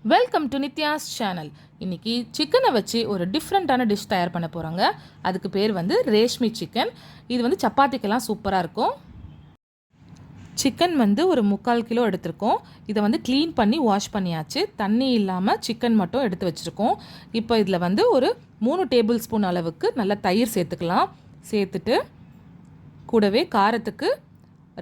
Welcome to Nithya's channel. இன்றைக்கி சிக்கனை வச்சு ஒரு டிஃப்ரெண்ட்டான டிஷ் தயார் பண்ண போகிறாங்க. அதுக்கு பேர் வந்து ரேஷ்மி சிக்கன். இது வந்து சப்பாத்திக்கெல்லாம் சூப்பராக இருக்கும். சிக்கன் வந்து ஒரு 3/4 கிலோ எடுத்திருக்கோம். இதை வந்து க்ளீன் பண்ணி வாஷ் பண்ணியாச்சு. தண்ணி இல்லாமல் சிக்கன் மட்டும் எடுத்து வச்சுருக்கோம். இப்போ இதில் வந்து ஒரு 3 டேபிள் ஸ்பூன் அளவுக்கு நல்லா தயிர் சேர்த்துக்கலாம். சேர்த்துட்டு கூடவே காரத்துக்கு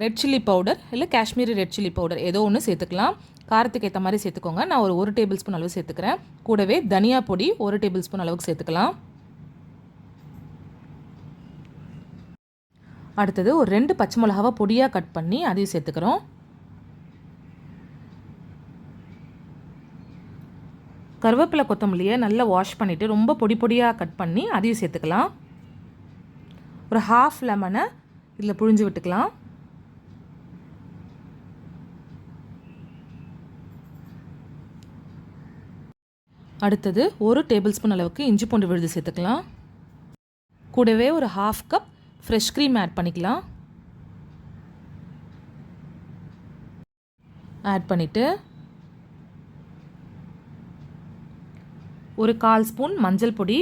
ரெட் சில்லி பவுடர் இல்லை காஷ்மீரி ரெட் சில்லி பவுடர் ஏதோ ஒன்று சேர்த்துக்கலாம். காரத்துக்கு ஏற்ற மாதிரி சேர்த்துக்கோங்க. நான் ஒரு 1 டேபிள் ஸ்பூன் அளவு சேர்த்துக்கிறேன். கூடவே தனியா பொடி 1 டேபிள் ஸ்பூன் அளவுக்கு சேர்த்துக்கலாம். அடுத்தது ஒரு 2 பச்சை மிளகாவை பொடியாக கட் பண்ணி அதையும் சேர்த்துக்கிறோம். கருவேப்பிலை கொத்தமல்லியை நல்லா வாஷ் பண்ணிவிட்டு ரொம்ப பொடி பொடியாக கட் பண்ணி அதையும் சேர்த்துக்கலாம். ஒரு 1/2 லெமனை இதில் புழிஞ்சு விட்டுக்கலாம். அடுத்தது 1 டேபிள் ஸ்பூன் அளவுக்கு இஞ்சி பூண்டு விழுது சேர்த்துக்கலாம். கூடவே ஒரு 1/2 கப் ஃப்ரெஷ் க்ரீம் ஆட் பண்ணிக்கலாம். ஆட் பண்ணிவிட்டு ஒரு 1/4 ஸ்பூன் மஞ்சள் பொடி,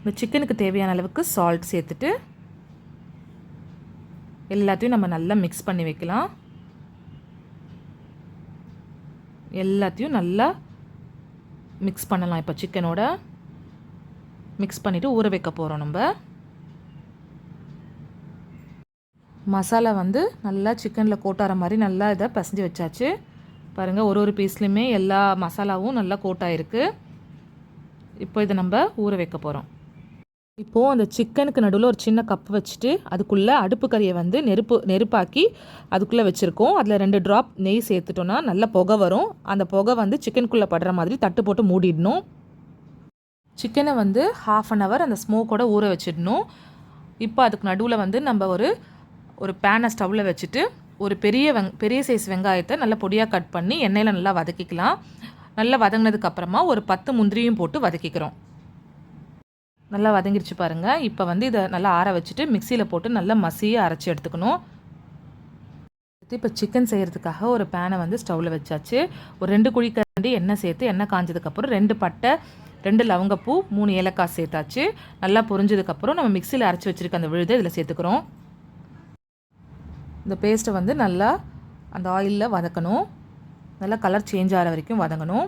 இந்த சிக்கனுக்கு தேவையான அளவுக்கு சால்ட் சேர்த்துட்டு எல்லாத்தையும் நம்ம நல்லா மிக்ஸ் பண்ணி வைக்கலாம். எல்லாத்தையும் நல்லா மிக்ஸ் பண்ணலாம். இப்போ சிக்கனோட மிக்ஸ் பண்ணிவிட்டு ஊற வைக்க போகிறோம். நம்ம மசாலா வந்து நல்லா சிக்கனில் கோட்டார மாதிரி நல்லா இதை பசஞ்சு வச்சாச்சு. பாருங்கள், ஒரு பீஸ்லையுமே எல்லா மசாலாவும் நல்லா கோட்டாயிருக்கு. இப்போ இதை நம்ம ஊற வைக்க போகிறோம். இப்போது அந்த சிக்கனுக்கு நடுவில் ஒரு சின்ன கப் வச்சுட்டு அதுக்குள்ளே அடுப்பு கறியை வந்து நெருப்பாக்கி அதுக்குள்ளே வச்சுருக்கோம். அதில் 2 ட்ராப் நெய் சேர்த்துட்டோன்னா நல்ல புகை வரும். அந்த புகை வந்து சிக்கனுக்குள்ளே படுற மாதிரி தட்டு போட்டு மூடிடணும். சிக்கனை வந்து 1/2 அன் ஹவர் அந்த ஸ்மோக்கோட ஊற வச்சிடணும். இப்போ அதுக்கு நடுவில் வந்து நம்ம ஒரு பேனை ஸ்டவ்வில் வச்சுட்டு ஒரு பெரிய சைஸ் வெங்காயத்தை நல்லா பொடியாக கட் பண்ணி எண்ணெயில் நல்லா வதக்கிக்கலாம். நல்லா வதங்கினதுக்கப்புறமா ஒரு 10 முந்திரியும் போட்டு வதக்கிக்கிறோம். நல்லா வதங்கிடுச்சு பாருங்கள். இப்போ வந்து இதை நல்லா ஆற வச்சுட்டு மிக்சியில் போட்டு நல்லா மசியாக அரைச்சி எடுத்துக்கணும். இப்போ சிக்கன் செய்கிறதுக்காக ஒரு பேனை வந்து ஸ்டவ்வில் வச்சாச்சு. ஒரு 2 குழிக்கரண்டி எண்ணெய் சேர்த்து எண்ணெய் காஞ்சதுக்கப்புறம் 2 பட்டை, 2 லவங்கப்பூ, 3 ஏலக்காய் சேர்த்தாச்சு. நல்லா பொரிஞ்சதுக்கப்புறம் நம்ம மிக்சியில் அரைச்சி வச்சுருக்க அந்த விழுதை இதில் சேர்த்துக்கிறோம். இந்த பேஸ்ட்டை வந்து நல்லா அந்த ஆயிலில் வதக்கணும். நல்லா கலர் சேஞ்ச் ஆகிற வரைக்கும் வதங்கணும்.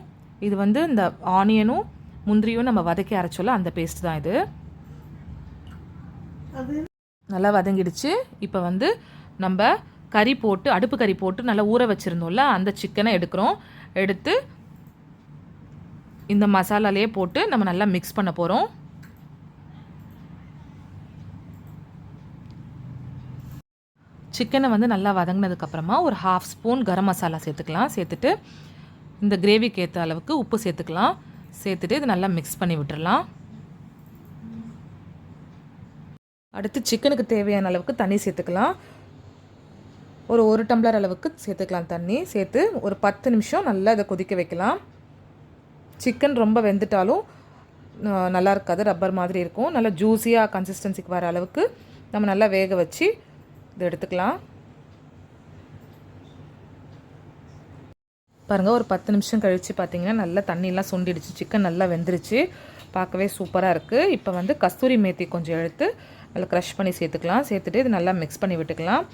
இது வந்து இந்த ஆனியனும் முந்திரியும் நம்ம வதக்கி அரைச்சோல்ல அந்த பேஸ்ட் தான் இது. நல்லா வதங்கிடுச்சு. இப்போ வந்து நம்ம அடுப்பு கறி போட்டு நல்லா ஊற வச்சுருந்தோம்ல அந்த சிக்கனை எடுத்து இந்த மசாலாலேயே போட்டு நம்ம நல்லா மிக்ஸ் பண்ண போகிறோம். சிக்கனை வந்து நல்லா வதங்கினதுக்கப்புறமா ஒரு 1/2 ஸ்பூன் கரம் மசாலா சேர்த்துக்கலாம். சேர்த்துட்டு இந்த கிரேவிக்கு ஏற்ற அளவுக்கு உப்பு சேர்த்துக்கலாம். சேர்த்துட்டு இது நல்லா மிக்ஸ் பண்ணி விட்டுடலாம். அடுத்து சிக்கனுக்கு தேவையான அளவுக்கு தண்ணி சேர்த்துக்கலாம். ஒரு டம்ளர் அளவுக்கு சேர்த்துக்கலாம் தண்ணி. சேர்த்து ஒரு 10 நிமிஷம் நல்லா இதை கொதிக்க வைக்கலாம். சிக்கன் ரொம்ப வெந்துட்டாலும் நல்லா இருக்காது, ரப்பர் மாதிரி இருக்கும். நல்லா ஜூஸியாக கன்சிஸ்டன்சிக்கு வர அளவுக்கு நம்ம நல்லா வேக வச்சு இதை எடுத்துக்கலாம். பாருங்கள், ஒரு 10 நிமிஷம் கழித்து பார்த்தீங்கன்னா நல்லா தண்ணியெலாம் சுண்டிடுச்சு. சிக்கன் நல்லா வெந்துருச்சு. பார்க்கவே சூப்பராக இருக்குது. இப்போ வந்து கஸ்தூரி மேத்தி கொஞ்சம் எடுத்து நல்லா க்ரஷ் பண்ணி சேர்த்துக்கலாம். சேர்த்துட்டு இது நல்லா மிக்ஸ் பண்ணி விட்டுக்கலாம்.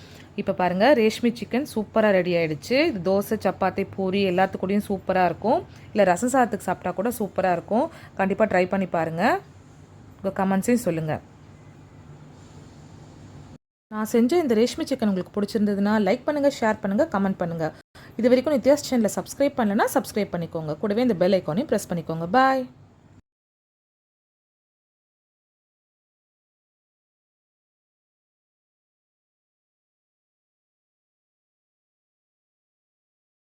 இப்போ பாருங்கள், ரேஷ்மி சிக்கன் சூப்பராக ரெடி ஆகிடுச்சு. இது தோசை, சப்பாத்தி, பூரி எல்லாத்துக்கூடையும் சூப்பராக இருக்கும். இல்லை ரசம் சாதத்துக்கு சாப்பிட்டா கூட சூப்பராக இருக்கும். கண்டிப்பாக ட்ரை பண்ணி பாருங்கள். உங்கள் கமெண்ட்ஸையும் சொல்லுங்கள். நான் செஞ்ச இந்த ரேஷ்மி சிக்கன் உங்களுக்கு பிடிச்சிருந்ததுன்னா லைக் பண்ணுங்கள், ஷேர் பண்ணுங்கள், கமெண்ட் பண்ணுங்கள். இது வரைக்கும் நித்யாஸ் சேனலை சப்ஸ்கிரைப் பண்ணலைன்னா சப்ஸ்கிரைப் பண்ணிக்கோங்க. கூடவே இந்த பெல் ஐக்கானையும் ப்ரெஸ் பண்ணிக்கோங்க. பாய்.